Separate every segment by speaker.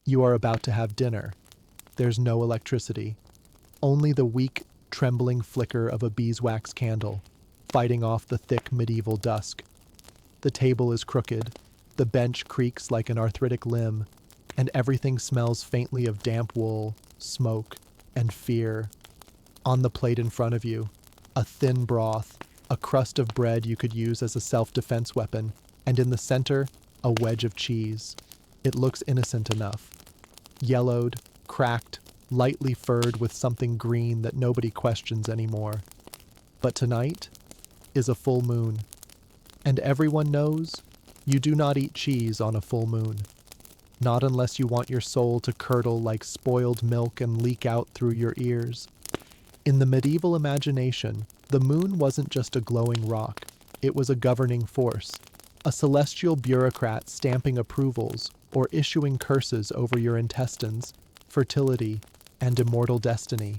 Speaker 1: You are about to have dinner. There's no electricity. Only the weak, trembling flicker of a beeswax candle, fighting off the thick medieval dusk. The table is crooked, the bench creaks like an arthritic limb, and everything smells faintly of damp wool, smoke, and fear. On the plate in front of you, a thin broth, a crust of bread you could use as a self-defense weapon, and in the center, a wedge of cheese. It looks innocent enough. Yellowed, cracked, lightly furred with something green that nobody questions anymore. But tonight is a full moon, and everyone knows you do not eat cheese on a full moon. Not unless you want your soul to curdle like spoiled milk and leak out through your ears. In the medieval imagination, the moon wasn't just a glowing rock, it was a governing force, a celestial bureaucrat stamping approvals or issuing curses over your intestines, fertility, and immortal destiny.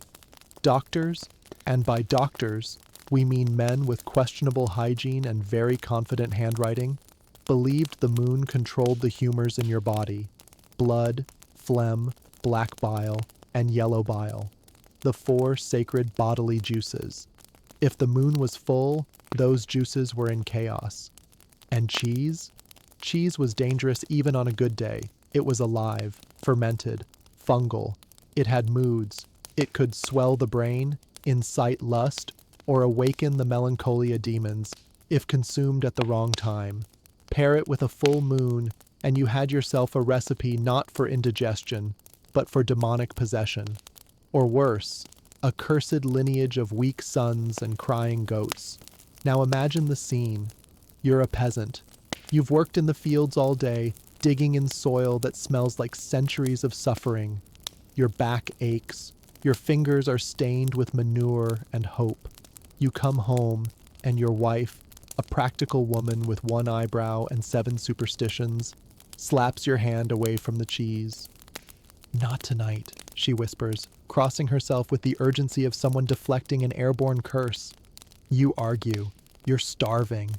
Speaker 1: Doctors, and by doctors, we mean men with questionable hygiene and very confident handwriting, believed the moon controlled the humors in your body: blood, phlegm, black bile, and yellow bile, the four sacred bodily juices. If the moon was full, those juices were in chaos. And cheese? Cheese was dangerous even on a good day. It was alive, fermented, fungal. It had moods. It could swell the brain, incite lust, or awaken the melancholia demons if consumed at the wrong time. Pair it with a full moon, and you had yourself a recipe not for indigestion, but for demonic possession. Or worse, a cursed lineage of weak sons and crying goats. Now imagine the scene. You're a peasant. You've worked in the fields all day, digging in soil that smells like centuries of suffering. Your back aches. Your fingers are stained with manure and hope. You come home, and your wife, a practical woman with one eyebrow and 7 superstitions, slaps your hand away from the cheese. "Not tonight," she whispers, crossing herself with the urgency of someone deflecting an airborne curse. You argue. You're starving.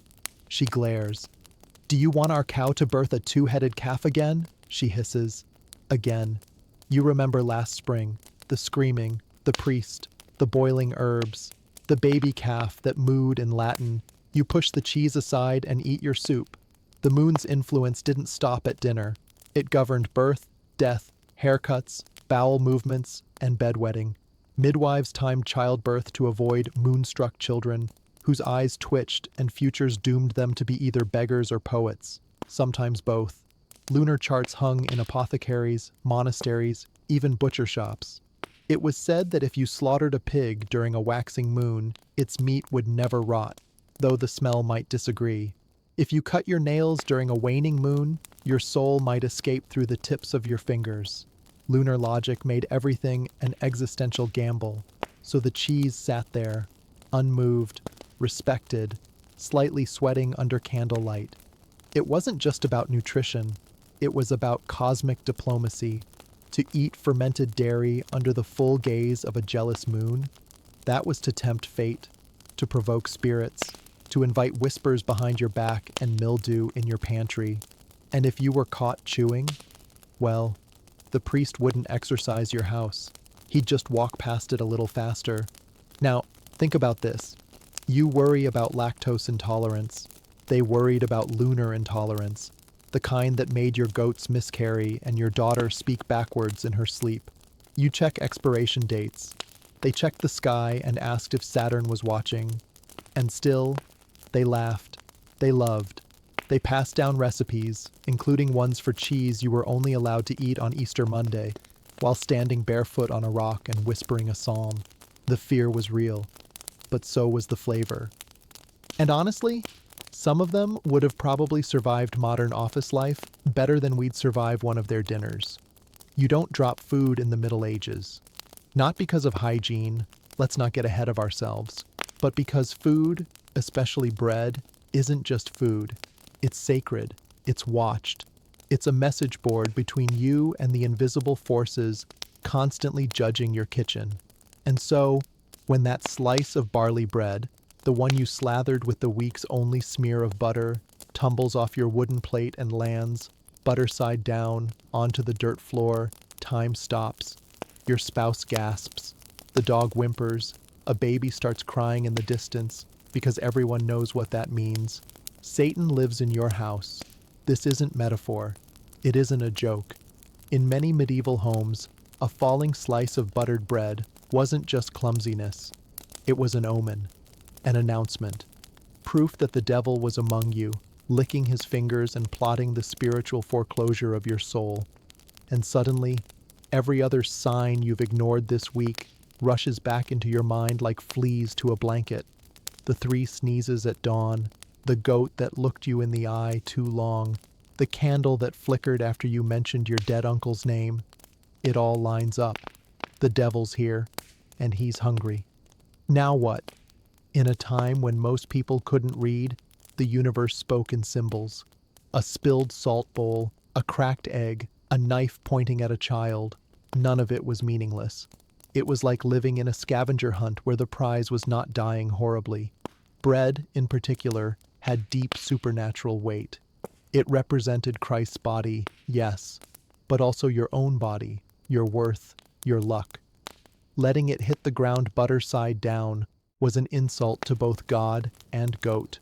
Speaker 1: She glares. "Do you want our cow to birth a 2-headed calf again?" she hisses. Again. You remember last spring, the screaming, the priest, the boiling herbs, the baby calf that mooed in Latin. You push the cheese aside and eat your soup. The moon's influence didn't stop at dinner. It governed birth, death, haircuts, bowel movements, and bedwetting. Midwives timed childbirth to avoid moonstruck children, whose eyes twitched and futures doomed them to be either beggars or poets, sometimes both. Lunar charts hung in apothecaries, monasteries, even butcher shops. It was said that if you slaughtered a pig during a waxing moon, its meat would never rot, though the smell might disagree. If you cut your nails during a waning moon, your soul might escape through the tips of your fingers. Lunar logic made everything an existential gamble, so the cheese sat there, unmoved, respected, slightly sweating under candlelight. It wasn't just about nutrition, it was about cosmic diplomacy. To eat fermented dairy under the full gaze of a jealous moon, that was to tempt fate, to provoke spirits, to invite whispers behind your back and mildew in your pantry. And if you were caught chewing, well, the priest wouldn't exorcise your house. He'd just walk past it a little faster. Now, think about this. You worry about lactose intolerance. They worried about lunar intolerance, the kind that made your goats miscarry and your daughter speak backwards in her sleep. You check expiration dates. They checked the sky and asked if Saturn was watching. And still, they laughed. They loved. They passed down recipes, including ones for cheese you were only allowed to eat on Easter Monday, while standing barefoot on a rock and whispering a psalm. The fear was real, but so was the flavor. And honestly, some of them would have probably survived modern office life better than we'd survive one of their dinners. You don't drop food in the Middle Ages. Not because of hygiene, let's not get ahead of ourselves, but because food, especially bread, isn't just food. It's sacred. It's watched. It's a message board between you and the invisible forces constantly judging your kitchen. And so, when that slice of barley bread, the one you slathered with the week's only smear of butter, tumbles off your wooden plate and lands, butter side down, onto the dirt floor, time stops. Your spouse gasps. The dog whimpers. A baby starts crying in the distance, because everyone knows what that means. Satan lives in your house. This isn't metaphor. It isn't a joke. In many medieval homes, a falling slice of buttered bread wasn't just clumsiness. It was an omen, an announcement, proof that the devil was among you, licking his fingers and plotting the spiritual foreclosure of your soul. And suddenly, every other sign you've ignored this week rushes back into your mind like fleas to a blanket. The 3 sneezes at dawn, the goat that looked you in the eye too long, the candle that flickered after you mentioned your dead uncle's name. It all lines up. The devil's here, and he's hungry. Now what? In a time when most people couldn't read, the universe spoke in symbols. A spilled salt bowl, a cracked egg, a knife pointing at a child. None of it was meaningless. It was like living in a scavenger hunt where the prize was not dying horribly. Bread, in particular, had deep supernatural weight. It represented Christ's body, yes, but also your own body, your worth, your luck. Letting it hit the ground butter side down was an insult to both God and goat.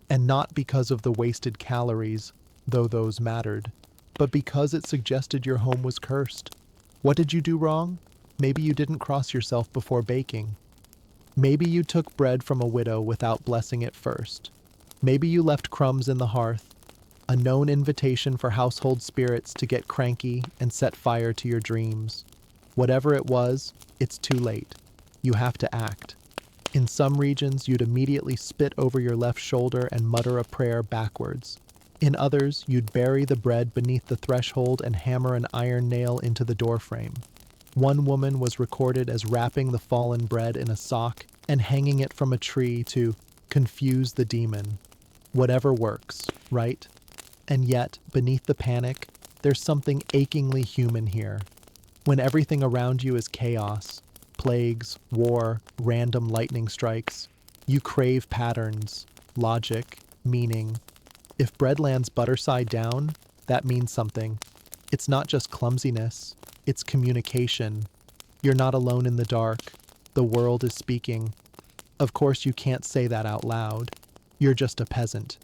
Speaker 1: And not because of the wasted calories, though those mattered, but because it suggested your home was cursed. What did you do wrong? Maybe you didn't cross yourself before baking. Maybe you took bread from a widow without blessing it first. Maybe you left crumbs in the hearth, a known invitation for household spirits to get cranky and set fire to your dreams. Whatever it was, it's too late. You have to act. In some regions, you'd immediately spit over your left shoulder and mutter a prayer backwards. In others, you'd bury the bread beneath the threshold and hammer an iron nail into the doorframe. One woman was recorded as wrapping the fallen bread in a sock and hanging it from a tree to confuse the demon. Whatever works, right? And yet, beneath the panic, there's something achingly human here. When everything around you is chaos, plagues, war, random lightning strikes, you crave patterns, logic, meaning. If bread lands butter side down, that means something. It's not just clumsiness, it's communication. You're not alone in the dark. The world is speaking. Of course, you can't say that out loud. You're just a peasant.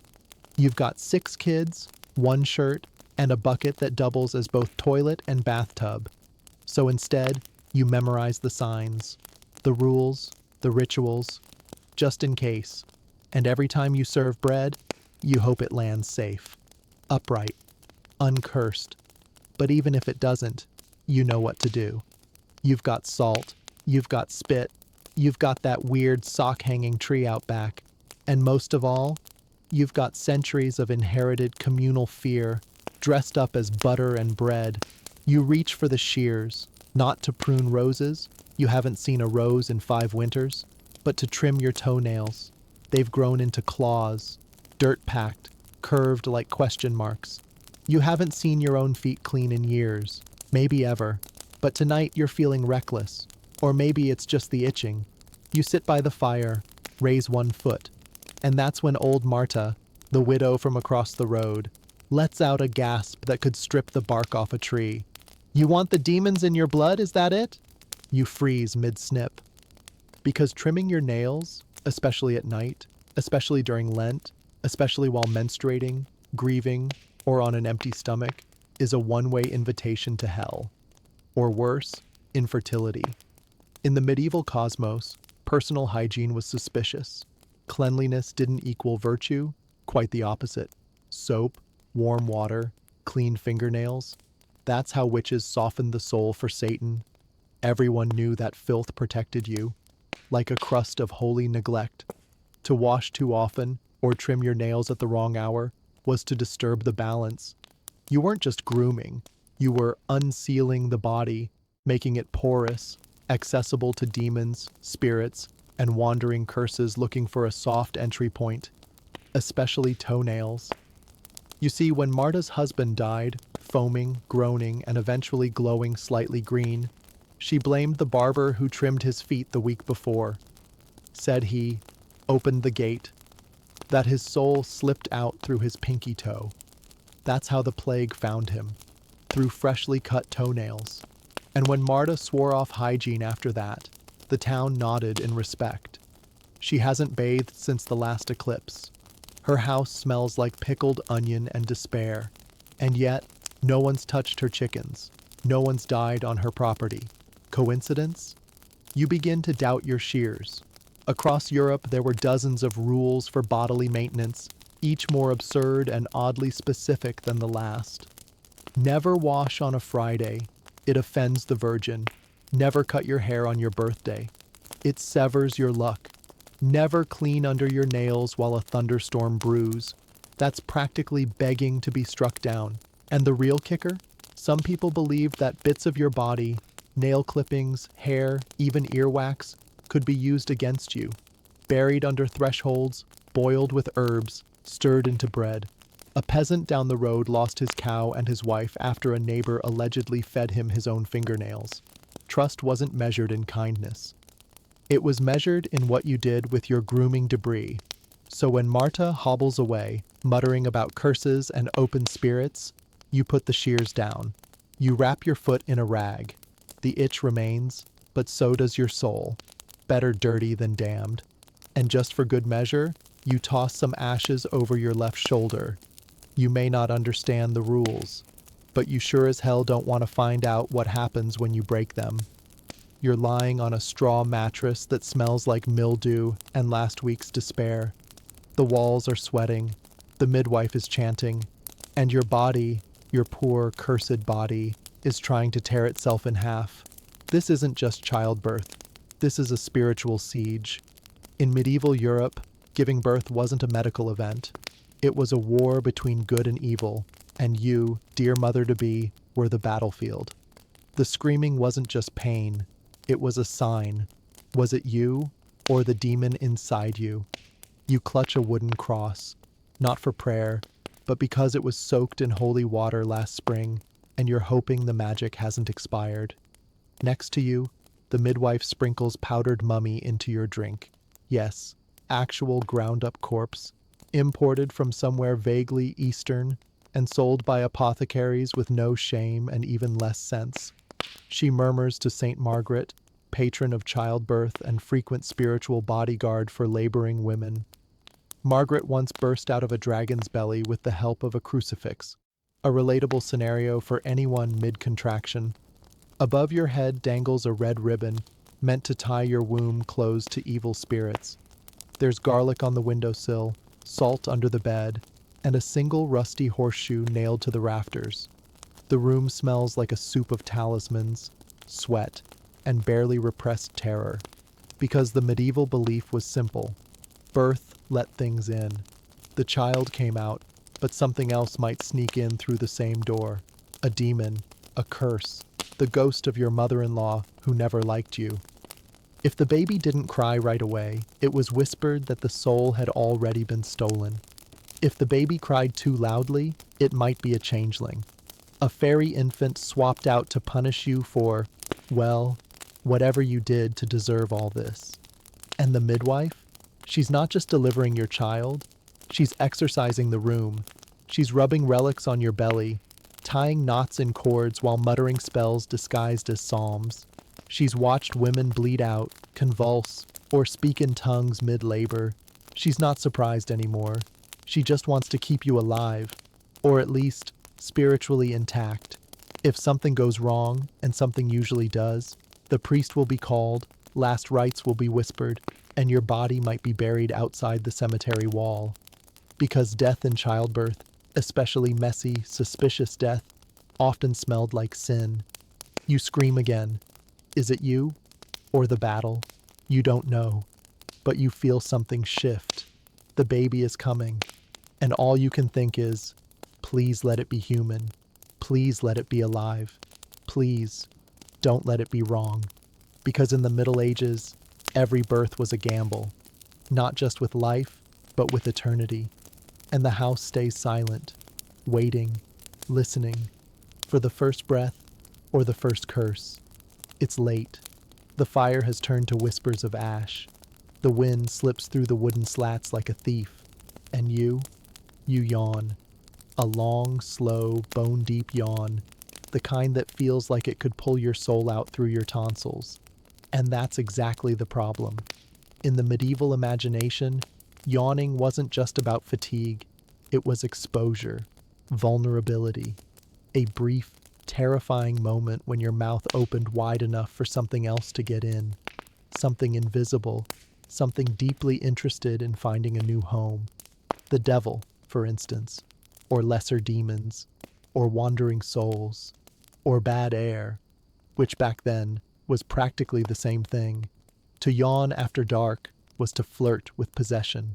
Speaker 1: You've got 6 kids, 1 shirt, and a bucket that doubles as both toilet and bathtub. So instead, you memorize the signs, the rules, the rituals, just in case. And every time you serve bread, you hope it lands safe, upright, uncursed. But even if it doesn't, you know what to do. You've got salt, you've got spit, you've got that weird sock-hanging tree out back, and most of all, you've got centuries of inherited communal fear, dressed up as butter and bread. You reach for the shears, not to prune roses, you haven't seen a rose in 5 winters, but to trim your toenails. They've grown into claws, dirt-packed, curved like question marks. You haven't seen your own feet clean in years, maybe ever, but tonight you're feeling reckless, or maybe it's just the itching. You sit by the fire, raise 1 foot, and that's when old Marta, the widow from across the road, lets out a gasp that could strip the bark off a tree. You want the demons in your blood, is that it? You freeze mid-snip. Because trimming your nails, especially at night, especially during Lent, especially while menstruating, grieving, or on an empty stomach, is a one-way invitation to hell. Or worse, infertility. In the medieval cosmos, personal hygiene was suspicious. Cleanliness didn't equal virtue, quite the opposite. Soap, warm water, clean fingernails. That's how witches softened the soul for Satan. Everyone knew that filth protected you, like a crust of holy neglect. To wash too often, or trim your nails at the wrong hour, was to disturb the balance. You weren't just grooming, you were unsealing the body, making it porous, accessible to demons, spirits, and wandering curses looking for a soft entry point, especially toenails. You see, when Marta's husband died, foaming, groaning, and eventually glowing slightly green, she blamed the barber who trimmed his feet the week before. Said he opened the gate, that his soul slipped out through his pinky toe. That's how the plague found him, through freshly cut toenails. And when Marta swore off hygiene after that, the town nodded in respect. She hasn't bathed since the last eclipse. Her house smells like pickled onion and despair. And yet, no one's touched her chickens. No one's died on her property. Coincidence? You begin to doubt your shears. Across Europe, there were dozens of rules for bodily maintenance, each more absurd and oddly specific than the last. Never wash on a Friday. It offends the Virgin. Never cut your hair on your birthday. It severs your luck. Never clean under your nails while a thunderstorm brews. That's practically begging to be struck down. And the real kicker? Some people believe that bits of your body, nail clippings, hair, even earwax, could be used against you. Buried under thresholds, boiled with herbs, stirred into bread. A peasant down the road lost his cow and his wife after a neighbor allegedly fed him his own fingernails. Trust wasn't measured in kindness. It was measured in what you did with your grooming debris. So when Marta hobbles away, muttering about curses and open spirits, you put the shears down. You wrap your foot in a rag. The itch remains, but so does your soul. Better dirty than damned. And just for good measure, you toss some ashes over your left shoulder. You may not understand the rules, but you sure as hell don't want to find out what happens when you break them. You're lying on a straw mattress that smells like mildew and last week's despair. The walls are sweating, the midwife is chanting, and your body, your poor, cursed body, is trying to tear itself in half. This isn't just childbirth. This is a spiritual siege. In medieval Europe, giving birth wasn't a medical event. It was a war between good and evil, and you, dear mother-to-be, were the battlefield. The screaming wasn't just pain. It was a sign. Was it you, or the demon inside you? You clutch a wooden cross, not for prayer, but because it was soaked in holy water last spring, and you're hoping the magic hasn't expired. Next to you, the midwife sprinkles powdered mummy into your drink. Yes, actual ground-up corpse, imported from somewhere vaguely Eastern, and sold by apothecaries with no shame and even less sense. She murmurs to Saint Margaret, patron of childbirth and frequent spiritual bodyguard for laboring women. Margaret once burst out of a dragon's belly with the help of a crucifix, a relatable scenario for anyone mid-contraction. Above your head dangles a red ribbon, meant to tie your womb closed to evil spirits. There's garlic on the windowsill, salt under the bed, and a single rusty horseshoe nailed to the rafters. The room smells like a soup of talismans, sweat, and barely repressed terror, because the medieval belief was simple. Birth let things in. The child came out, but something else might sneak in through the same door. A demon, a curse, the ghost of your mother-in-law who never liked you. If the baby didn't cry right away, it was whispered that the soul had already been stolen. If the baby cried too loudly, it might be a changeling. A fairy infant swapped out to punish you for, well, whatever you did to deserve all this. And the midwife? She's not just delivering your child, she's exorcising the room. She's rubbing relics on your belly, tying knots in cords while muttering spells disguised as psalms. She's watched women bleed out, convulse, or speak in tongues mid-labor. She's not surprised anymore. She just wants to keep you alive, or at least spiritually intact. If something goes wrong, and something usually does, the priest will be called, last rites will be whispered, and your body might be buried outside the cemetery wall. Because death in childbirth, especially messy, suspicious death, often smelled like sin. You scream again. Is it you? Or the battle? You don't know. But you feel something shift. The baby is coming. And all you can think is, please let it be human. Please let it be alive. Please, don't let it be wrong. Because in the Middle Ages, every birth was a gamble. Not just with life, but with eternity. And the house stays silent, waiting, listening, for the first breath or the first curse. It's late. The fire has turned to whispers of ash. The wind slips through the wooden slats like a thief. And you yawn. A long, slow, bone-deep yawn, the kind that feels like it could pull your soul out through your tonsils. And that's exactly the problem. In the medieval imagination, yawning wasn't just about fatigue, it was exposure, vulnerability, a brief, terrifying moment when your mouth opened wide enough for something else to get in, something invisible, something deeply interested in finding a new home. The devil, for instance, or lesser demons, or wandering souls, or bad air, which back then was practically the same thing. To yawn after dark was to flirt with possession.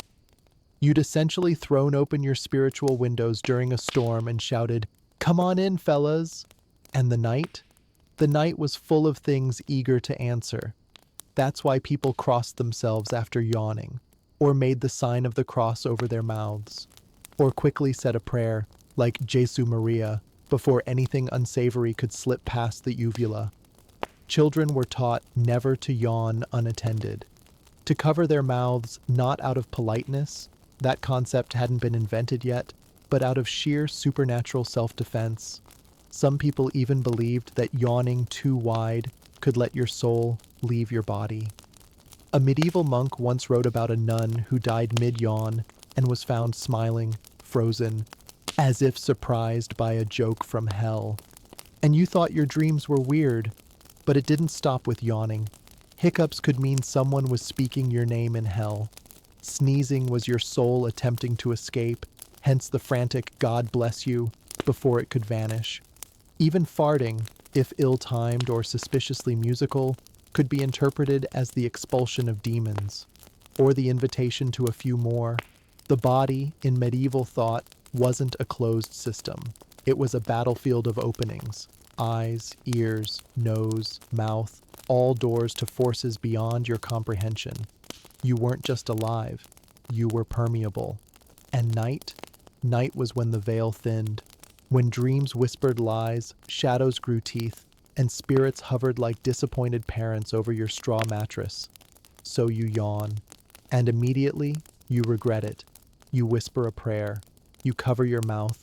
Speaker 1: You'd essentially thrown open your spiritual windows during a storm and shouted, "Come on in, fellas!" And the night? The night was full of things eager to answer. That's why people crossed themselves after yawning, or made the sign of the cross over their mouths, or quickly said a prayer, like Jesu Maria, before anything unsavory could slip past the uvula. Children were taught never to yawn unattended, to cover their mouths not out of politeness, that concept hadn't been invented yet, but out of sheer supernatural self-defense. Some people even believed that yawning too wide could let your soul leave your body. A medieval monk once wrote about a nun who died mid-yawn and was found smiling, frozen, as if surprised by a joke from hell. And you thought your dreams were weird, but it didn't stop with yawning. Hiccups could mean someone was speaking your name in hell. Sneezing was your soul attempting to escape, hence the frantic "God bless you" before it could vanish. Even farting, if ill-timed or suspiciously musical, could be interpreted as the expulsion of demons, or the invitation to a few more. The body, in medieval thought, wasn't a closed system. It was a battlefield of openings. Eyes, ears, nose, mouth, all doors to forces beyond your comprehension. You weren't just alive, you were permeable. And night? Night was when the veil thinned, when dreams whispered lies, shadows grew teeth, and spirits hovered like disappointed parents over your straw mattress. So you yawn, and immediately you regret it. You whisper a prayer, you cover your mouth,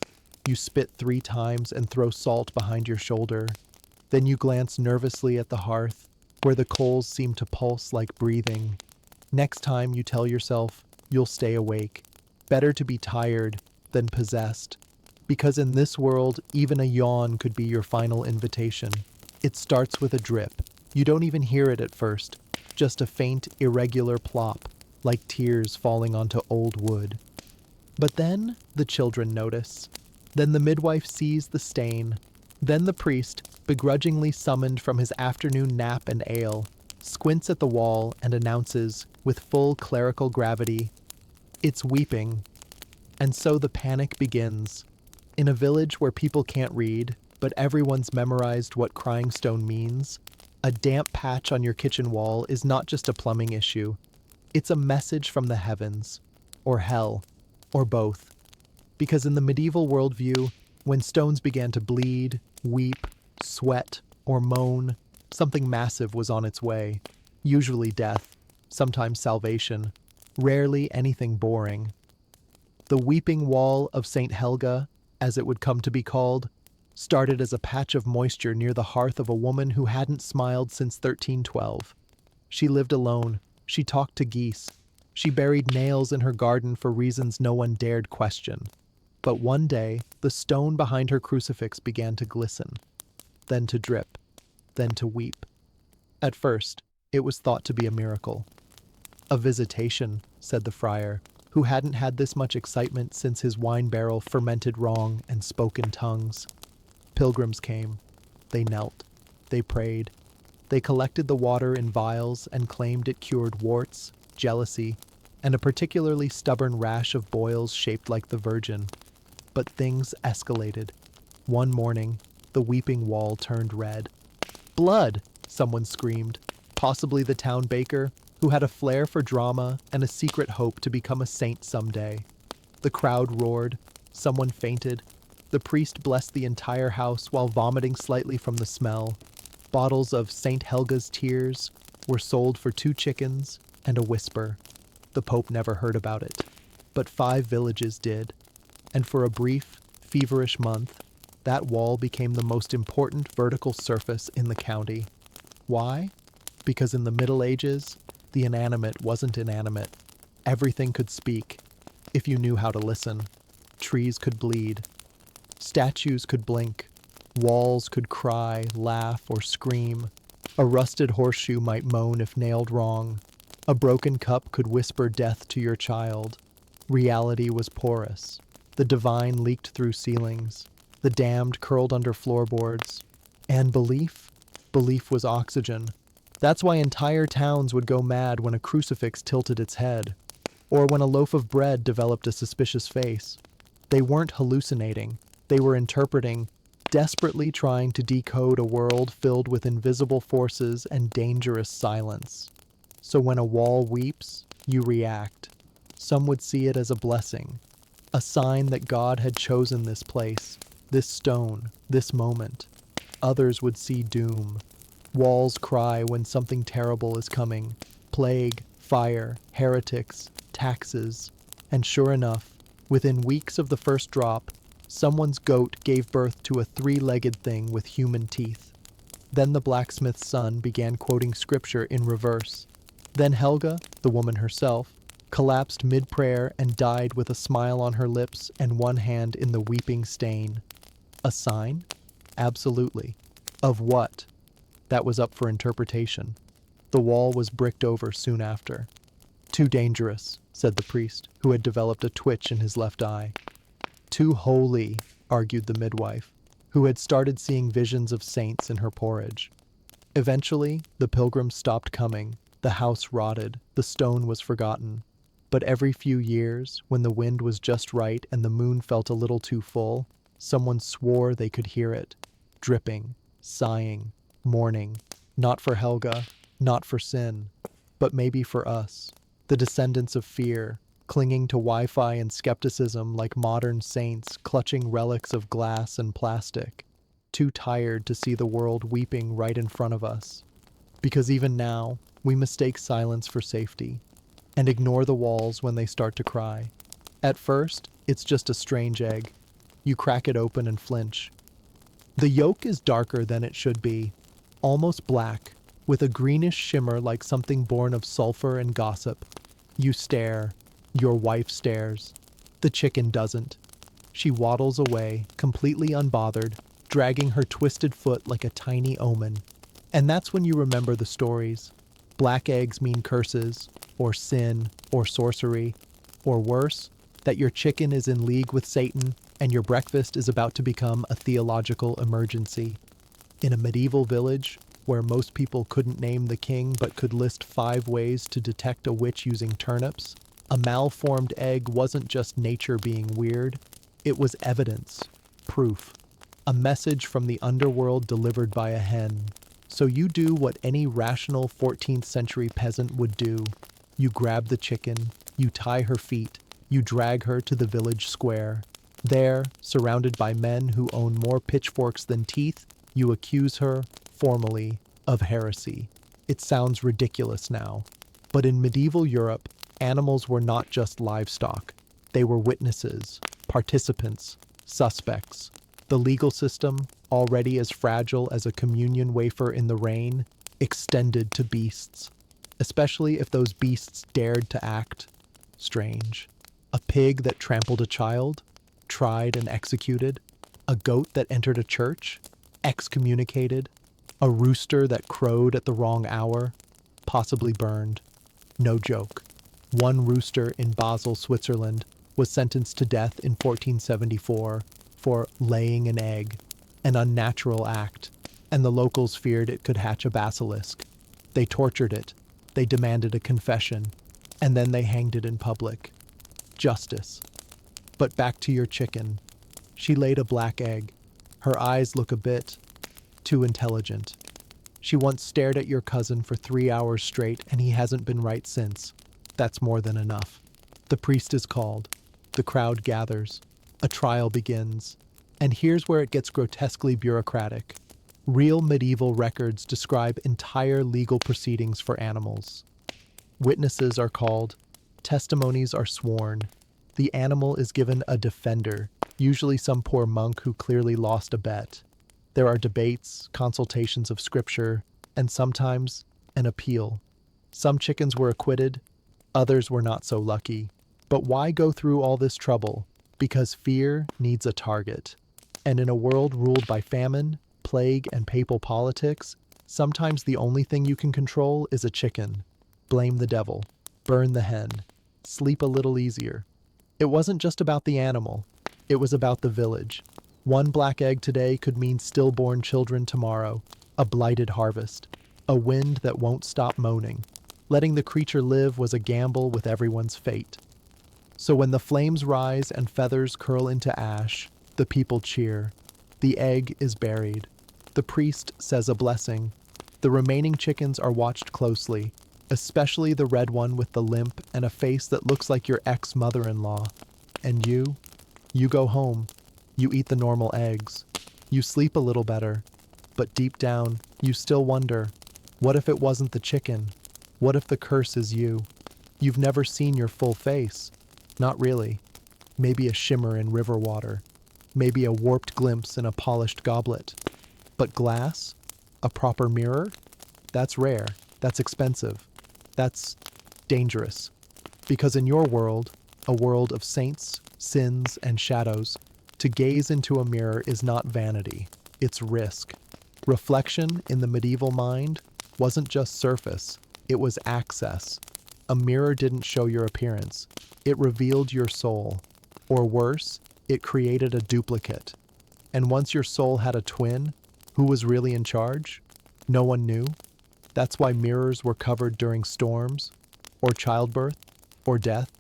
Speaker 1: you spit 3 times and throw salt behind your shoulder. Then you glance nervously at the hearth, where the coals seem to pulse like breathing. Next time you tell yourself you'll stay awake. Better to be tired than possessed. Because in this world, even a yawn could be your final invitation. It starts with a drip. You don't even hear it at first. Just a faint, irregular plop, like tears falling onto old wood. But then the children notice. Then the midwife sees the stain. Then the priest, begrudgingly summoned from his afternoon nap and ale, squints at the wall and announces, with full clerical gravity, "It's weeping." And so the panic begins. In a village where people can't read, but everyone's memorized what crying stone means, a damp patch on your kitchen wall is not just a plumbing issue. It's a message from the heavens, or hell, or both. Because in the medieval worldview, when stones began to bleed, weep, sweat, or moan, something massive was on its way. Usually death, sometimes salvation, rarely anything boring. The weeping wall of St. Helga, as it would come to be called, started as a patch of moisture near the hearth of a woman who hadn't smiled since 1312. She lived alone. She talked to geese. She buried nails in her garden for reasons no one dared question. But one day, the stone behind her crucifix began to glisten, then to drip, then to weep. At first, it was thought to be a miracle. "A visitation," said the friar, who hadn't had this much excitement since his wine barrel fermented wrong and spoke in tongues. Pilgrims came. They knelt. They prayed. They collected the water in vials and claimed it cured warts, jealousy, and a particularly stubborn rash of boils shaped like the Virgin. But things escalated. One morning, the weeping wall turned red. "Blood!" someone screamed, possibly the town baker, who had a flair for drama and a secret hope to become a saint someday. The crowd roared. Someone fainted. The priest blessed the entire house while vomiting slightly from the smell. Bottles of St. Helga's tears were sold for 2 chickens and a whisper. The Pope never heard about it, but 5 villages did. And for a brief, feverish month, that wall became the most important vertical surface in the county. Why? Because in the Middle Ages, the inanimate wasn't inanimate. Everything could speak, if you knew how to listen. Trees could bleed. Statues could blink. Walls could cry, laugh, or scream. A rusted horseshoe might moan if nailed wrong. A broken cup could whisper death to your child. Reality was porous. The divine leaked through ceilings. The damned curled under floorboards. And belief? Belief was oxygen. That's why entire towns would go mad when a crucifix tilted its head, or when a loaf of bread developed a suspicious face. They weren't hallucinating. They were interpreting, desperately trying to decode a world filled with invisible forces and dangerous silence. So when a wall weeps, you react. Some would see it as a blessing, a sign that God had chosen this place, this stone, this moment. Others would see doom. Walls cry when something terrible is coming. Plague, fire, heretics, taxes. And sure enough, within weeks of the first drop, someone's goat gave birth to a three-legged thing with human teeth. Then the blacksmith's son began quoting scripture in reverse. Then Helga, the woman herself, collapsed mid-prayer and died with a smile on her lips and one hand in the weeping stain. A sign? Absolutely. Of what? That was up for interpretation. The wall was bricked over soon after. Too dangerous, said the priest, who had developed a twitch in his left eye. Too holy, argued the midwife, who had started seeing visions of saints in her porridge. Eventually, the pilgrims stopped coming. The house rotted. The stone was forgotten. But every few years, when the wind was just right and the moon felt a little too full, someone swore they could hear it, dripping, sighing, mourning, not for Helga, not for sin, but maybe for us, the descendants of fear, clinging to Wi-Fi and skepticism like modern saints clutching relics of glass and plastic, too tired to see the world weeping right in front of us. Because even now, we mistake silence for safety, and ignore the walls when they start to cry. At first, it's just a strange egg. You crack it open and flinch. The yolk is darker than it should be, almost black, with a greenish shimmer like something born of sulfur and gossip. You stare. Your wife stares. The chicken doesn't. She waddles away, completely unbothered, dragging her twisted foot like a tiny omen. And that's when you remember the stories. Black eggs mean curses, or sin, or sorcery, or worse, that your chicken is in league with Satan and your breakfast is about to become a theological emergency. In a medieval village, where most people couldn't name the king but could list 5 ways to detect a witch using turnips, a malformed egg wasn't just nature being weird, it was evidence, proof, a message from the underworld delivered by a hen. So you do what any rational 14th century peasant would do. You grab the chicken, you tie her feet, you drag her to the village square. There, surrounded by men who own more pitchforks than teeth, you accuse her, formally, of heresy. It sounds ridiculous now, but in medieval Europe, animals were not just livestock. They were witnesses, participants, suspects. The legal system, already as fragile as a communion wafer in the rain, extended to beasts, especially if those beasts dared to act strange. A pig that trampled a child, tried and executed. A goat that entered a church, excommunicated. A rooster that crowed at the wrong hour, possibly burned. No joke. One rooster in Basel, Switzerland, was sentenced to death in 1474 for laying an egg, an unnatural act, and the locals feared it could hatch a basilisk. They tortured it, they demanded a confession, and then they hanged it in public. Justice. But back to your chicken. She laid a black egg. Her eyes look a bit too intelligent. She once stared at your cousin for 3 hours straight, and he hasn't been right since. That's more than enough. The priest is called. The crowd gathers. A trial begins. And here's where it gets grotesquely bureaucratic. Real medieval records describe entire legal proceedings for animals. Witnesses are called. Testimonies are sworn. The animal is given a defender, usually some poor monk who clearly lost a bet. There are debates, consultations of scripture, and sometimes an appeal. Some chickens were acquitted, others were not so lucky. But why go through all this trouble? Because fear needs a target. And in a world ruled by famine, plague, and papal politics, sometimes the only thing you can control is a chicken. Blame the devil. Burn the hen. Sleep a little easier. It wasn't just about the animal. It was about the village. One black egg today could mean stillborn children tomorrow, a blighted harvest, a wind that won't stop moaning. Letting the creature live was a gamble with everyone's fate. So when the flames rise and feathers curl into ash, the people cheer. The egg is buried. The priest says a blessing. The remaining chickens are watched closely, especially the red one with the limp and a face that looks like your ex-mother-in-law. And you go home. You eat the normal eggs. You sleep a little better. But deep down, you still wonder, what if it wasn't the chicken? What if the curse is you? You've never seen your full face. Not really. Maybe a shimmer in river water. Maybe a warped glimpse in a polished goblet. But glass? A proper mirror? That's rare. That's expensive. That's dangerous. Because in your world, a world of saints, sins, and shadows, to gaze into a mirror is not vanity. It's risk. Reflection in the medieval mind wasn't just surface. It was access. A mirror didn't show your appearance. It revealed your soul. Or worse, it created a duplicate. And once your soul had a twin, who was really in charge? No one knew. That's why mirrors were covered during storms, or childbirth, or death.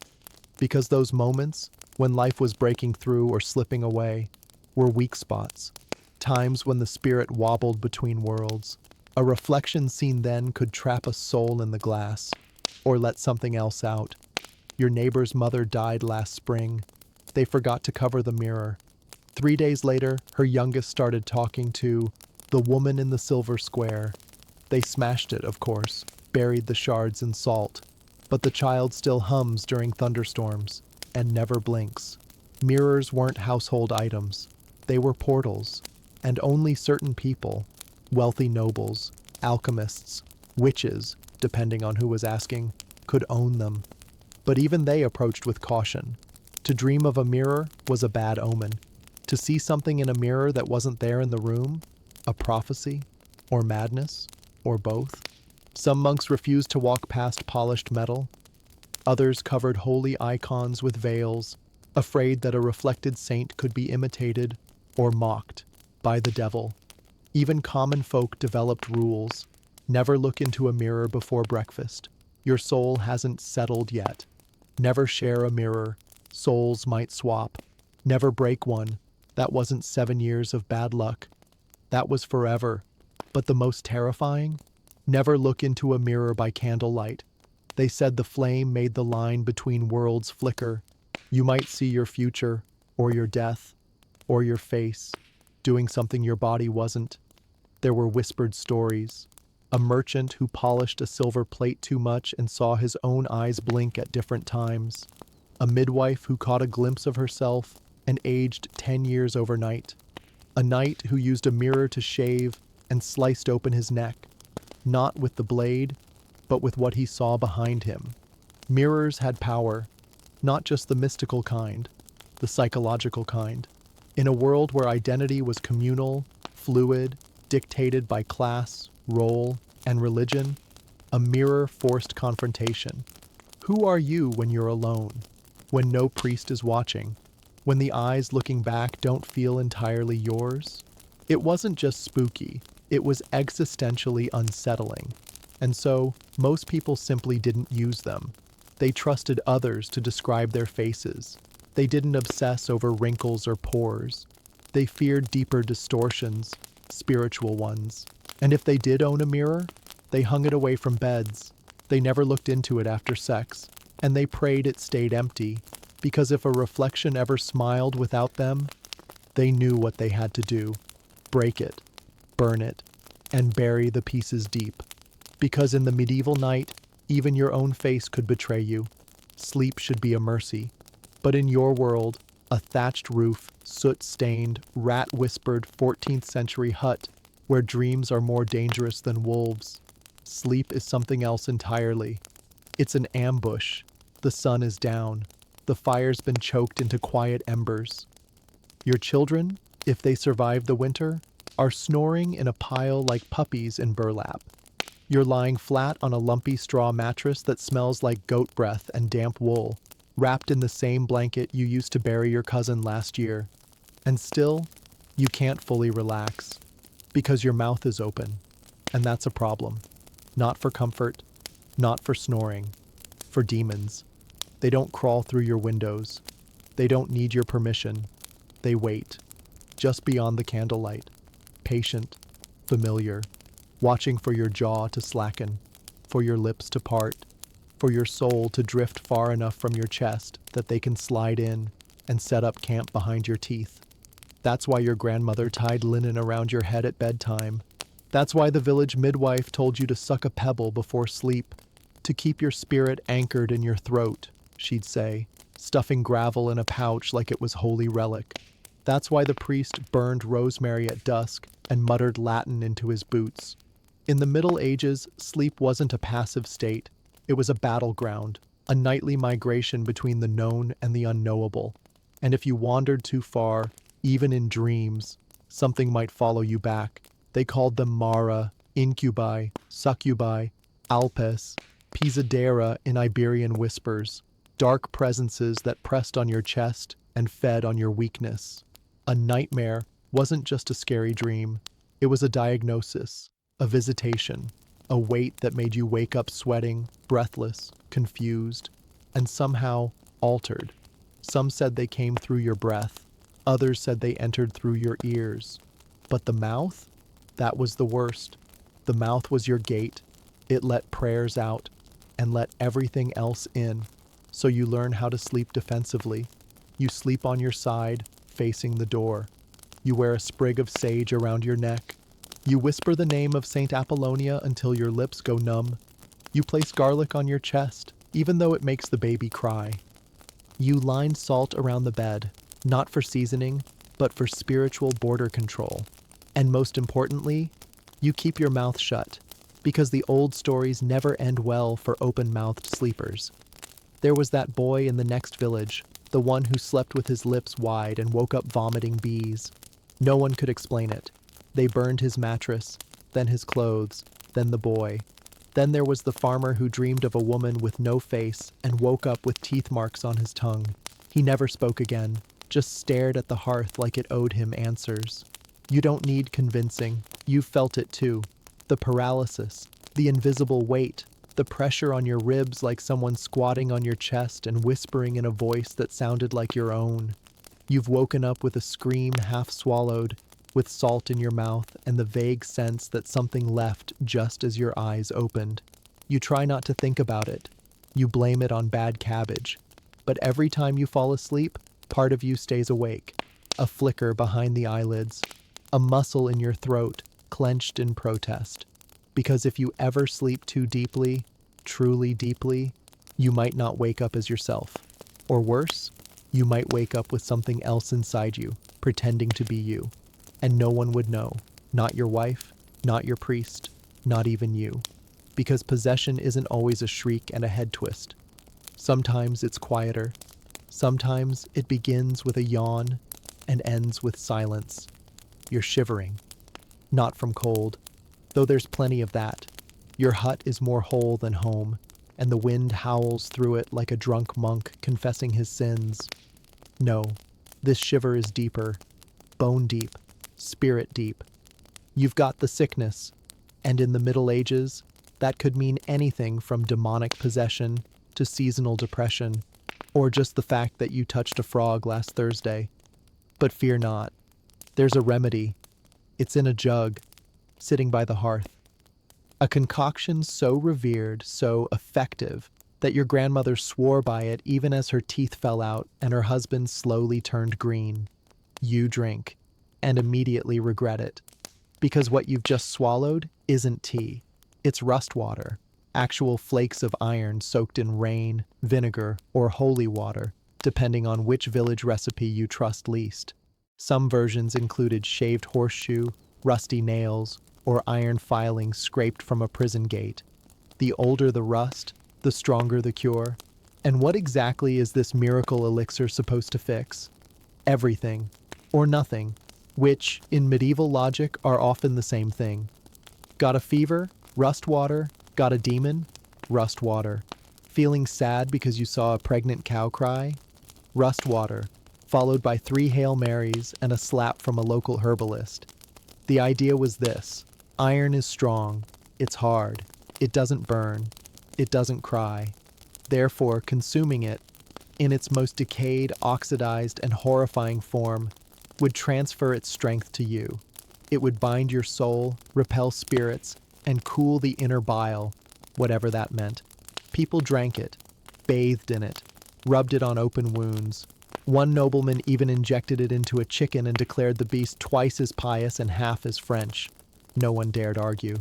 Speaker 1: Because those moments, when life was breaking through or slipping away, were weak spots. Times when the spirit wobbled between worlds. A reflection seen then could trap a soul in the glass, or let something else out. Your neighbor's mother died last spring. They forgot to cover the mirror. 3 days later, her youngest started talking to the woman in the silver square. They smashed it, of course, buried the shards in salt. But the child still hums during thunderstorms, and never blinks. Mirrors weren't household items. They were portals, and only certain people, wealthy nobles, alchemists, witches, depending on who was asking, could own them. But even they approached with caution. To dream of a mirror was a bad omen. To see something in a mirror that wasn't there in the room, a prophecy, or madness, or both. Some monks refused to walk past polished metal. Others covered holy icons with veils, afraid that a reflected saint could be imitated or mocked by the devil. Even common folk developed rules. Never look into a mirror before breakfast. Your soul hasn't settled yet. Never share a mirror. Souls might swap. Never break one. That wasn't 7 years of bad luck. That was forever. But the most terrifying? Never look into a mirror by candlelight. They said the flame made the line between worlds flicker. You might see your future, or your death, or your face, doing something your body wasn't. There were whispered stories. A merchant who polished a silver plate too much and saw his own eyes blink at different times. A midwife who caught a glimpse of herself and aged 10 years overnight. A knight who used a mirror to shave and sliced open his neck, not with the blade, but with what he saw behind him. Mirrors had power, not just the mystical kind, the psychological kind. In a world where identity was communal, fluid, dictated by class, role, and religion, a mirror forced confrontation. Who are you when you're alone? When no priest is watching? When the eyes looking back don't feel entirely yours? It wasn't just spooky, it was existentially unsettling. And so, most people simply didn't use them. They trusted others to describe their faces. They didn't obsess over wrinkles or pores. They feared deeper distortions, spiritual ones. And if they did own a mirror, they hung it away from beds. They never looked into it after sex. And they prayed it stayed empty, because if a reflection ever smiled without them, they knew what they had to do. Break it, burn it, and bury the pieces deep. Because in the medieval night, even your own face could betray you. Sleep should be a mercy. But in your world, A thatched roof, soot-stained, rat-whispered 14th century hut where dreams are more dangerous than wolves. Sleep is something else entirely. It's an ambush. The sun is down. The fire's been choked into quiet embers. Your children, if they survive the winter, are snoring in a pile like puppies in burlap. You're lying flat on a lumpy straw mattress that smells like goat breath and damp wool, wrapped in the same blanket you used to bury your cousin last year. And still, you can't fully relax, because your mouth is open, and that's a problem. Not for comfort, not for snoring, for demons. They don't crawl through your windows. They don't need your permission. They wait, just beyond the candlelight, patient, familiar, watching for your jaw to slacken, for your lips to part, for your soul to drift far enough from your chest that they can slide in and set up camp behind your teeth. That's why your grandmother tied linen around your head at bedtime. That's why the village midwife told you to suck a pebble before sleep, to keep your spirit anchored in your throat, she'd say, stuffing gravel in a pouch like it was holy relic. That's why the priest burned rosemary at dusk and muttered Latin into his boots. In the Middle Ages, sleep wasn't a passive state. It was a battleground, a nightly migration between the known and the unknowable. And if you wandered too far, even in dreams, something might follow you back. They called them Mara, incubi, succubi, alpes, pisadera in Iberian whispers, dark presences that pressed on your chest and fed on your weakness. A nightmare wasn't just a scary dream. It was a diagnosis, a visitation, a weight that made you wake up sweating, breathless, confused, and somehow altered. Some said they came through your breath. Others said they entered through your ears. But the mouth? That was the worst. The mouth was your gate. It let prayers out and let everything else in. So you learn how to sleep defensively. You sleep on your side, facing the door. You wear a sprig of sage around your neck. You whisper the name of Saint Apollonia until your lips go numb. You place garlic on your chest, even though it makes the baby cry. You line salt around the bed, not for seasoning, but for spiritual border control. And most importantly, you keep your mouth shut, because the old stories never end well for open-mouthed sleepers. There was that boy in the next village, the one who slept with his lips wide and woke up vomiting bees. No one could explain it. They burned his mattress, then his clothes, then the boy. Then there was the farmer who dreamed of a woman with no face and woke up with teeth marks on his tongue. He never spoke again, just stared at the hearth like it owed him answers. You don't need convincing. You've felt it too. The paralysis, the invisible weight, the pressure on your ribs like someone squatting on your chest and whispering in a voice that sounded like your own. You've woken up with a scream half swallowed, with salt in your mouth and the vague sense that something left just as your eyes opened. You try not to think about it. You blame it on bad cabbage. But every time you fall asleep, part of you stays awake. A flicker behind the eyelids. A muscle in your throat, clenched in protest. Because if you ever sleep too deeply, truly deeply, you might not wake up as yourself. Or worse, you might wake up with something else inside you, pretending to be you. And no one would know. Not your wife, not your priest, not even you. Because possession isn't always a shriek and a head twist. Sometimes it's quieter. Sometimes it begins with a yawn and ends with silence. You're shivering. Not from cold, though there's plenty of that. Your hut is more whole than home, and the wind howls through it like a drunk monk confessing his sins. No, this shiver is deeper, bone deep, spirit deep. You've got the sickness, and in the Middle Ages, that could mean anything from demonic possession to seasonal depression, or just the fact that you touched a frog last Thursday. But fear not. There's a remedy. It's in a jug, sitting by the hearth. A concoction so revered, so effective, that your grandmother swore by it even as her teeth fell out and her husband slowly turned green. You drink, and immediately regret it. Because what you've just swallowed isn't tea. It's rust water, actual flakes of iron soaked in rain, vinegar, or holy water, depending on which village recipe you trust least. Some versions included shaved horseshoe, rusty nails, or iron filings scraped from a prison gate. The older the rust, the stronger the cure. And what exactly is this miracle elixir supposed to fix? Everything, or nothing, which, in medieval logic, are often the same thing. Got a fever? Rust water. Got a demon? Rust water. Feeling sad because you saw a pregnant cow cry? Rust water, followed by 3 Hail Marys and a slap from a local herbalist. The idea was this: iron is strong, it's hard, it doesn't burn, it doesn't cry. Therefore, consuming it, in its most decayed, oxidized, and horrifying form, would transfer its strength to you. It would bind your soul, repel spirits, and cool the inner bile, whatever that meant. People drank it, bathed in it, rubbed it on open wounds. One nobleman even injected it into a chicken and declared the beast twice as pious and half as French. No one dared argue.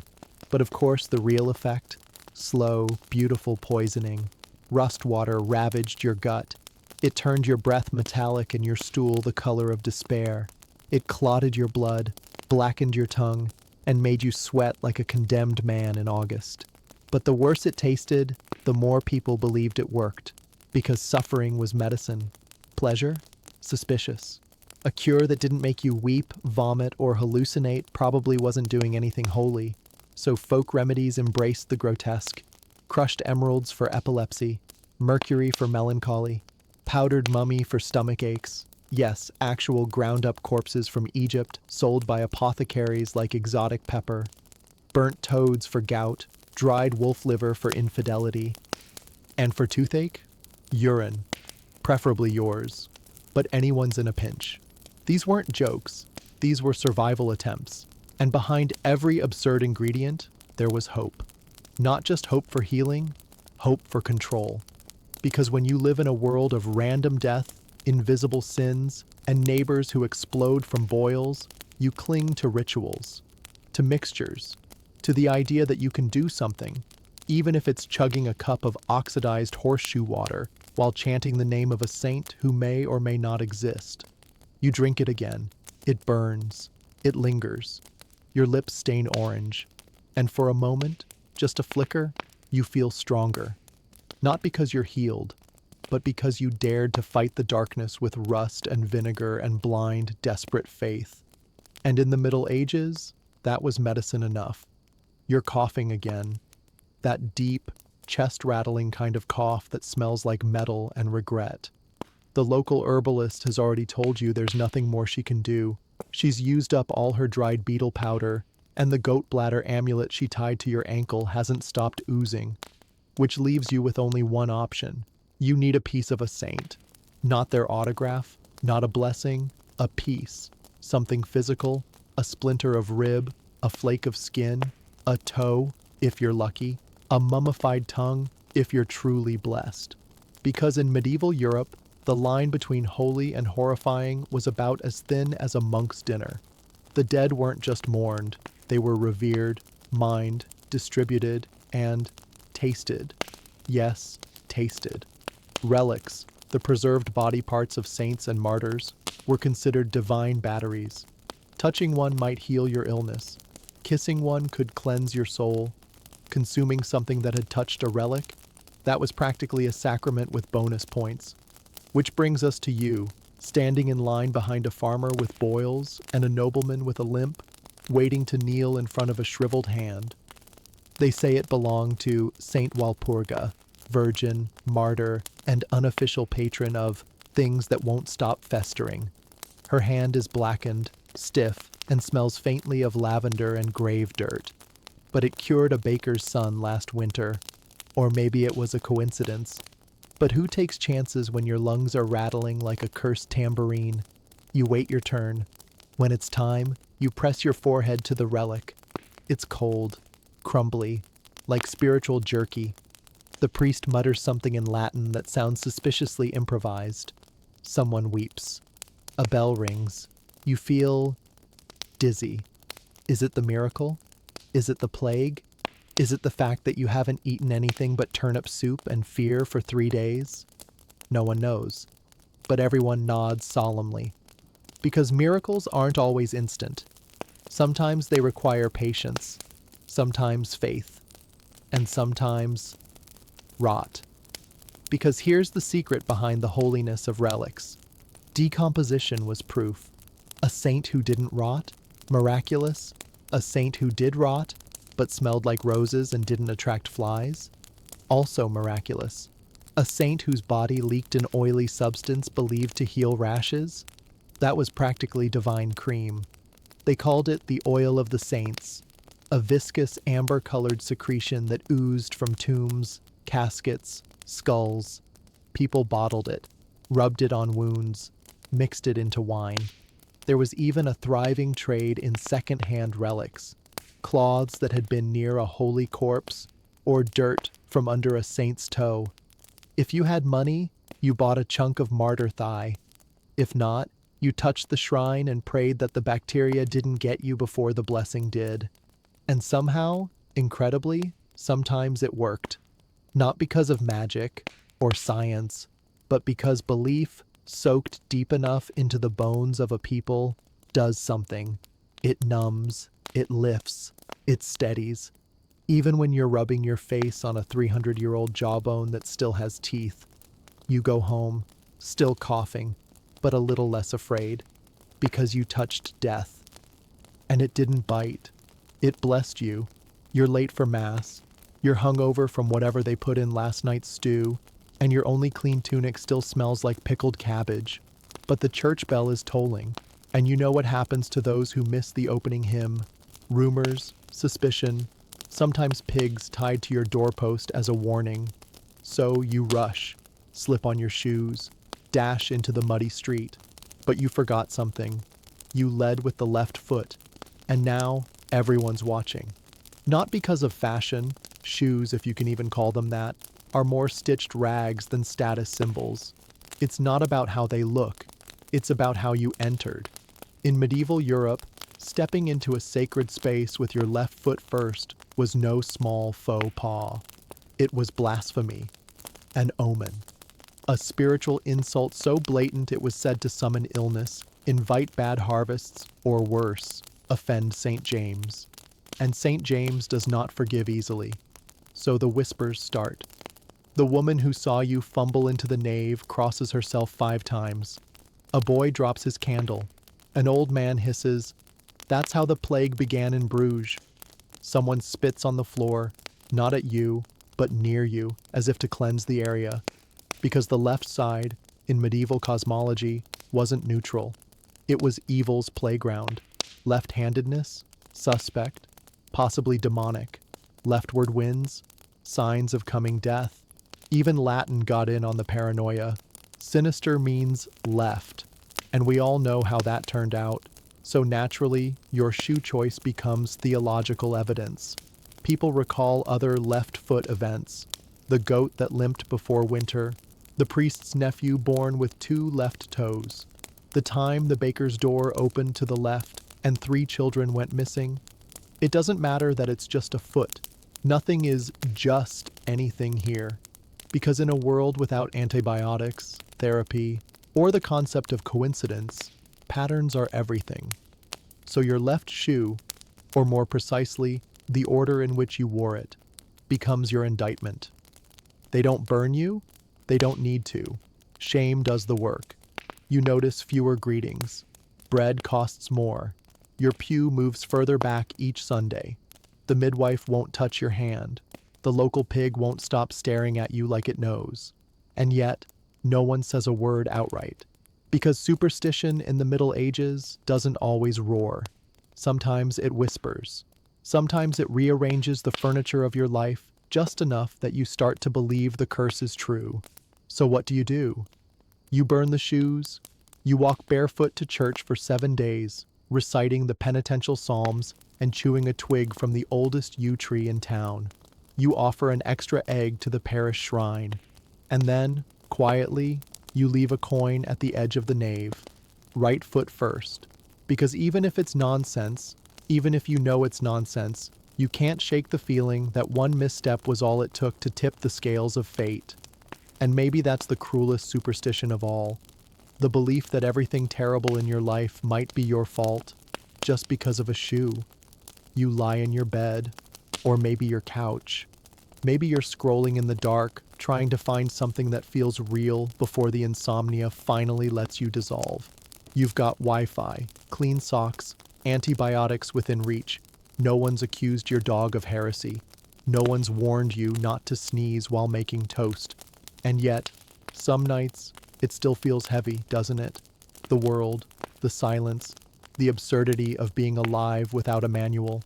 Speaker 1: But of course, the real effect? Slow, beautiful poisoning. Rust water ravaged your gut. It turned your breath metallic and your stool the color of despair. It clotted your blood, blackened your tongue, and made you sweat like a condemned man in August. But the worse it tasted, the more people believed it worked, because suffering was medicine. Pleasure? Suspicious. A cure that didn't make you weep, vomit, or hallucinate probably wasn't doing anything holy, so folk remedies embraced the grotesque. Crushed emeralds for epilepsy, mercury for melancholy, powdered mummy for stomach aches. Yes, actual ground-up corpses from Egypt sold by apothecaries like exotic pepper. Burnt toads for gout, dried wolf liver for infidelity. And for toothache? Urine. Preferably yours. But anyone's in a pinch. These weren't jokes. These were survival attempts. And behind every absurd ingredient, there was hope. Not just hope for healing, hope for control. Because when you live in a world of random death, invisible sins, and neighbors who explode from boils, you cling to rituals, to mixtures, to the idea that you can do something, even if it's chugging a cup of oxidized horseshoe water while chanting the name of a saint who may or may not exist. You drink it again. It burns. It lingers. Your lips stain orange. And for a moment, just a flicker, you feel stronger. Not because you're healed, but because you dared to fight the darkness with rust and vinegar and blind, desperate faith. And in the Middle Ages, that was medicine enough. You're coughing again. That deep, chest-rattling kind of cough that smells like metal and regret. The local herbalist has already told you there's nothing more she can do. She's used up all her dried beetle powder, and the goat bladder amulet she tied to your ankle hasn't stopped oozing, which leaves you with only one option. You need a piece of a saint. Not their autograph, not a blessing, a piece. Something physical, a splinter of rib, a flake of skin, a toe, if you're lucky, a mummified tongue, if you're truly blessed. Because in medieval Europe, the line between holy and horrifying was about as thin as a monk's dinner. The dead weren't just mourned, they were revered, mined, distributed, and tasted. Yes, tasted. Relics, the preserved body parts of saints and martyrs, were considered divine batteries. Touching one might heal your illness. Kissing one could cleanse your soul. Consuming something that had touched a relic, that was practically a sacrament with bonus points. Which brings us to you, standing in line behind a farmer with boils and a nobleman with a limp, waiting to kneel in front of a shriveled hand. They say it belonged to Saint Walpurga, virgin, martyr, and unofficial patron of things that won't stop festering. Her hand is blackened, stiff, and smells faintly of lavender and grave dirt. But it cured a baker's son last winter. Or maybe it was a coincidence. But who takes chances when your lungs are rattling like a cursed tambourine? You wait your turn. When it's time, you press your forehead to the relic. It's cold, crumbly, like spiritual jerky. The priest mutters something in Latin that sounds suspiciously improvised. Someone weeps. A bell rings. You feel dizzy. Is it the miracle? Is it the plague? Is it the fact that you haven't eaten anything but turnip soup and fear for 3 days? No one knows. but everyone nods solemnly. Because miracles aren't always instant. Sometimes they require patience, sometimes faith, and sometimes rot. Because here's the secret behind the holiness of relics. Decomposition was proof. A saint who didn't rot? Miraculous. A saint who did rot, but smelled like roses and didn't attract flies? Also miraculous. A saint whose body leaked an oily substance believed to heal rashes? That was practically divine cream. They called it the oil of the saints, a viscous amber-colored secretion that oozed from tombs, caskets, skulls. People bottled it, rubbed it on wounds, mixed it into wine. There was even a thriving trade in second-hand relics, cloths that had been near a holy corpse, or dirt from under a saint's toe. If you had money, you bought a chunk of martyr thigh. If not, you touched the shrine and prayed that the bacteria didn't get you before the blessing did. And somehow, incredibly, sometimes it worked. Not because of magic or science, but because belief, soaked deep enough into the bones of a people, does something. It numbs, it lifts, it steadies. Even when you're rubbing your face on a 300-year-old jawbone that still has teeth, you go home, still coughing, but a little less afraid, because you touched death. And it didn't bite. It blessed you. You're late for Mass. You're hungover from whatever they put in last night's stew, and your only clean tunic still smells like pickled cabbage. But the church bell is tolling, and you know what happens to those who miss the opening hymn. Rumors, suspicion, sometimes pigs tied to your doorpost as a warning. So you rush, slip on your shoes, dash into the muddy street. But you forgot something. You led with the left foot, and now everyone's watching. Not because of fashion, shoes, if you can even call them that, are more stitched rags than status symbols. It's not about how they look, it's about how you entered. In medieval Europe, stepping into a sacred space with your left foot first was no small faux pas. It was blasphemy, an omen. A spiritual insult so blatant it was said to summon illness, invite bad harvests, or worse, offend St. James. And St. James does not forgive easily. So the whispers start. The woman who saw you fumble into the nave crosses herself 5 times. A boy drops his candle. An old man hisses, "That's how the plague began in Bruges." Someone spits on the floor, not at you, but near you, as if to cleanse the area. Because the left side, in medieval cosmology, wasn't neutral. It was evil's playground. Left-handedness, suspect, possibly demonic. Leftward winds, signs of coming death. Even Latin got in on the paranoia. Sinister means left, and we all know how that turned out. So naturally, your shoe choice becomes theological evidence. People recall other left foot events. The goat that limped before winter, the priest's nephew born with 2 left toes, the time the baker's door opened to the left and 3 children went missing. It doesn't matter that it's just a foot. Nothing is just anything here. Because in a world without antibiotics, therapy, or the concept of coincidence, patterns are everything. So your left shoe, or more precisely, the order in which you wore it, becomes your indictment. They don't burn you, they don't need to. Shame does the work. You notice fewer greetings. Bread costs more. Your pew moves further back each Sunday. The midwife won't touch your hand. The local pig won't stop staring at you like it knows. And yet, no one says a word outright. Because superstition in the Middle Ages doesn't always roar. Sometimes it whispers. Sometimes it rearranges the furniture of your life just enough that you start to believe the curse is true. So what do? You burn the shoes. You walk barefoot to church for 7 days, reciting the penitential psalms and chewing a twig from the oldest yew tree in town. You offer an extra egg to the parish shrine. And then, quietly, you leave a coin at the edge of the nave. Right foot first. Because even if it's nonsense, even if you know it's nonsense, you can't shake the feeling that one misstep was all it took to tip the scales of fate. And maybe that's the cruelest superstition of all. The belief that everything terrible in your life might be your fault just because of a shoe. You lie in your bed, or maybe your couch. Maybe you're scrolling in the dark, trying to find something that feels real before the insomnia finally lets you dissolve. You've got Wi-Fi, clean socks, antibiotics within reach. No one's accused your dog of heresy. No one's warned you not to sneeze while making toast. And yet, some nights, it still feels heavy, doesn't it? The world, the silence, the absurdity of being alive without a manual.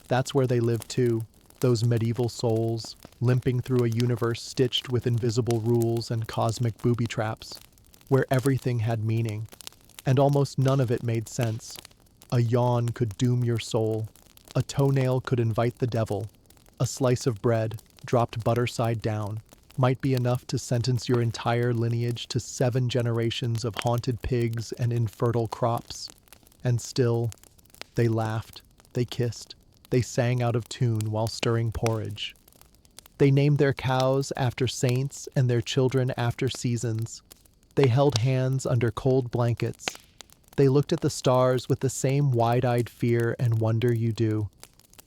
Speaker 1: That's where they live too, those medieval souls, limping through a universe stitched with invisible rules and cosmic booby traps, where everything had meaning, and almost none of it made sense. A yawn could doom your soul. A toenail could invite the devil. A slice of bread, dropped butter side down, might be enough to sentence your entire lineage to 7 generations of haunted pigs and infertile crops. And still, they laughed, they kissed, they sang out of tune while stirring porridge. They named their cows after saints and their children after seasons. They held hands under cold blankets. They looked at the stars with the same wide-eyed fear and wonder you do.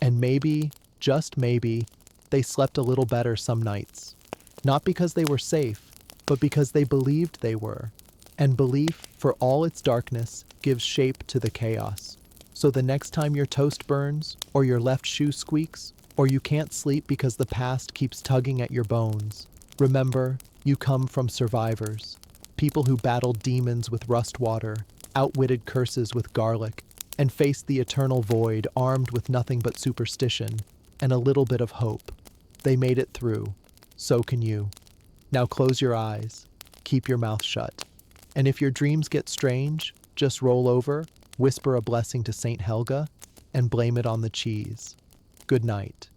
Speaker 1: And maybe, just maybe, they slept a little better some nights. Not because they were safe, but because they believed they were. And belief, for all its darkness, gives shape to the chaos. So the next time your toast burns, or your left shoe squeaks, or you can't sleep because the past keeps tugging at your bones, remember, you come from survivors. People who battled demons with rust water, outwitted curses with garlic, and faced the eternal void armed with nothing but superstition and a little bit of hope. They made it through. So can you. Now close your eyes. Keep your mouth shut. And if your dreams get strange, just roll over, whisper a blessing to Saint Helga, and blame it on the cheese. Good night.